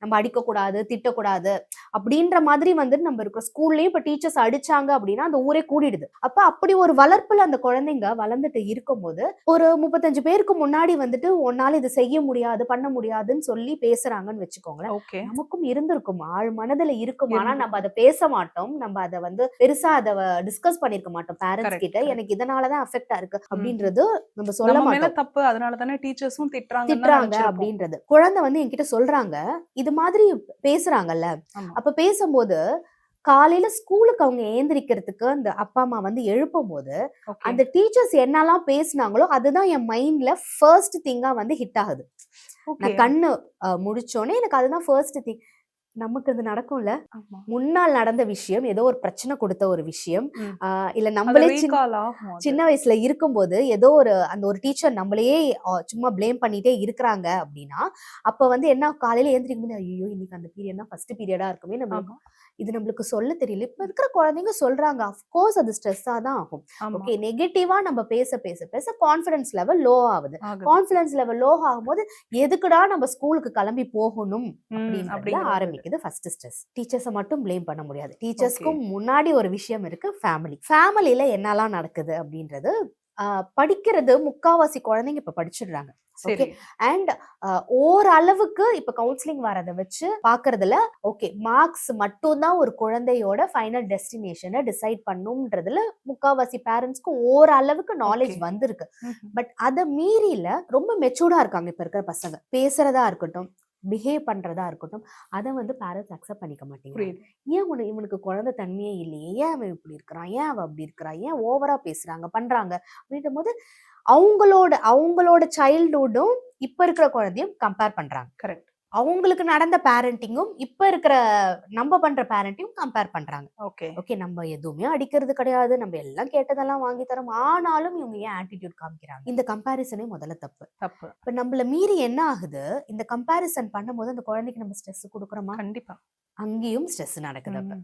நம்ம அடிக்கக்கூடாது, திட்டக்கூடாது அப்படின்ற மாதிரி வந்துட்டு நம்ம இருக்கிறோம். ஸ்கூல்லயும் இப்ப டீச்சர்ஸ் அடிச்சாங்க அப்படின்னா அந்த ஊரே கூடிடுது. அப்ப அப்படி ஒரு வளர்ப்புல அந்த குழந்தைங்க வளர்ந்துட்டு இருக்கும்போது ஒரு 35 பேருக்கு முன்னாடி வந்துட்டு உன்னால இது செய்ய முடியாது, பண்ண முடியாதுன்னு சொல்லி பேசுறாங்கன்னு வச்சுக்கோங்களேன். ஓகே. நமக்கும் இருந்திருக்கும், ஆழ் மனதுல இருக்கும். ஆனா நம்ம அதை பேச மாட்டோம். நம்ம அதை வந்து பெருசா அதை டிஸ்கஸ் பண்ணிருக்க மாட்டோம் பேரண்ட்ஸ் கிட்ட. எனக்கு இதனாலதான் அஃபெக்ட் இருக்கு அப்படின்றது நம்ம சொல்ல மாட்டோம். தப்பு, அதனால தானே டீச்சர்ஸும் திட்டுறாங்க அப்படின்றது. குழந்தை வந்து என்கிட்ட சொல்றாங்க, இது மாதிரி பேசுறாங்கல்ல. அப்ப பேசும்போது காலையில ஸ்கூலுக்கு அவங்க ஏந்திரிக்கிறதுக்கு அந்த அப்பா அம்மா வந்து எழுப்பும் போது அந்த டீச்சர்ஸ் என்னெல்லாம் பேசினாங்களோ அதுதான் என் மைண்ட்ல ஃபர்ஸ்ட் திங்கா வந்து ஹிட் ஆகுது. நான் கண்ணு முடிச்சோடனே எனக்கு அதுதான் ஃபர்ஸ்ட் திங். நமக்கு இது நடக்கும்ல, முன்னால் நடந்த விஷயம், ஏதோ ஒரு பிரச்சனை கொடுத்த ஒரு விஷயம், இல்ல நம்மளே சின்ன வயசுல இருக்கும்போது ஏதோ அந்த ஒரு டீச்சர் நம்மளையே சும்மா பிளேம் பண்ணிட்டே இருக்கிறாங்க அப்படின்னா, அப்ப வந்து என்ன காலையில ஏந்திரிக்கும் போது ஐயோ இன்னைக்கு அந்த பீரியட்னா ஃபர்ஸ்ட் பீரியடா இருக்குமே, நம்மளுக்கு இது நம்மளுக்கு சொல்ல தெரியல. இப்ப இருக்கிற குழந்தைங்க சொல்றாங்க, அஃப்கோர்ஸ் அது ஸ்ட்ரெஸ்ஸா தான் ஆகும். ஓகே, நெகட்டிவா நம்ம பேச பேச பேச கான்ஃபிடன்ஸ் லெவல் லோ ஆகுது. கான்ஃபிடன்ஸ் லெவல் லோ ஆகும்போது எதுக்குடா நம்ம ஸ்கூலுக்கு கிளம்பி போகணும் அப்படின்றதுல ஆரம்பிக்குது ஃபர்ஸ்ட் ஸ்ட்ரெஸ். டீச்சர்ஸை மட்டும் பிளேம் பண்ண முடியாது. டீச்சர்ஸ்க்கும் முன்னாடி ஒரு விஷயம் இருக்கு, ஃபேமிலி. ஃபேமிலியில என்னெல்லாம் நடக்குது அப்படின்றது படிக்கிறது முக்காவாசி குழந்தைங்க இப்ப படிச்சிடுறாங்க. ஓகே, அண்ட் ஓரளவுக்கு இப்ப கவுன்சிலிங் வரதை வச்சு பாக்குறதுல ஓகே மார்க்ஸ் மட்டும் தான் ஒரு குழந்தையோட ஃபைனல் டெஸ்டினேஷனை டிசைட் பண்ணும்ன்றதுல முக்காவாசி பேரண்ட்ஸ்க்கு ஓரளவுக்கு நாலேஜ் வந்திருக்கு. பட் அதை மீறில ரொம்ப மெச்சூர்டா இருக்காங்க இப்ப இருக்கிற பசங்க. பேசுறதா இருக்கட்டும், பிஹேவ் பண்றதா இருக்கட்டும், அதை வந்து பேரண்ட்ஸ் அக்செப்ட் பண்ணிக்க மாட்டேங்கிறாங்க. ஏன் இவனுக்கு குழந்தை தன்மையே இல்லையே, ஏன் அவன் இப்படி இருக்கிறான், ஏன் அவ அப்படி இருக்கிறா, ஏன் ஓவரா பேசுறாங்க பண்றாங்க அப்படின்ற போது அவங்களோட சைல்ட்ஹுட்டும் இப்ப இருக்கிற குழந்தையும் கம்பேர் பண்றாங்க. கரெக்ட். அவங்களுக்கு நடந்த பேரண்டிங்கும் இப்ப இருக்கிற நம்ம பண்ற பேரண்டிங்கும் கம்பேர் பண்றாங்க. ஓகே, நம்ம எதுவுமே அடிக்கிறது கிடையாது, நம்ம எல்லாம் கேட்டதெல்லாம் வாங்கி தரோம், ஆனாலும் இவங்க ஏன் ஆட்டிடியூட் காமிக்கிறாங்க? இந்த கம்பேரிசனே முதல்ல தப்பு. இப்ப நம்மள மீறி என்ன ஆகுது, இந்த கம்பேரிசன் பண்ணும்போது அந்த குழந்தைக்கு நம்ம ஸ்ட்ரெஸ் கொடுக்குறோமா? கண்டிப்பா அங்கேயும் ஸ்ட்ரெஸ் நடக்குது.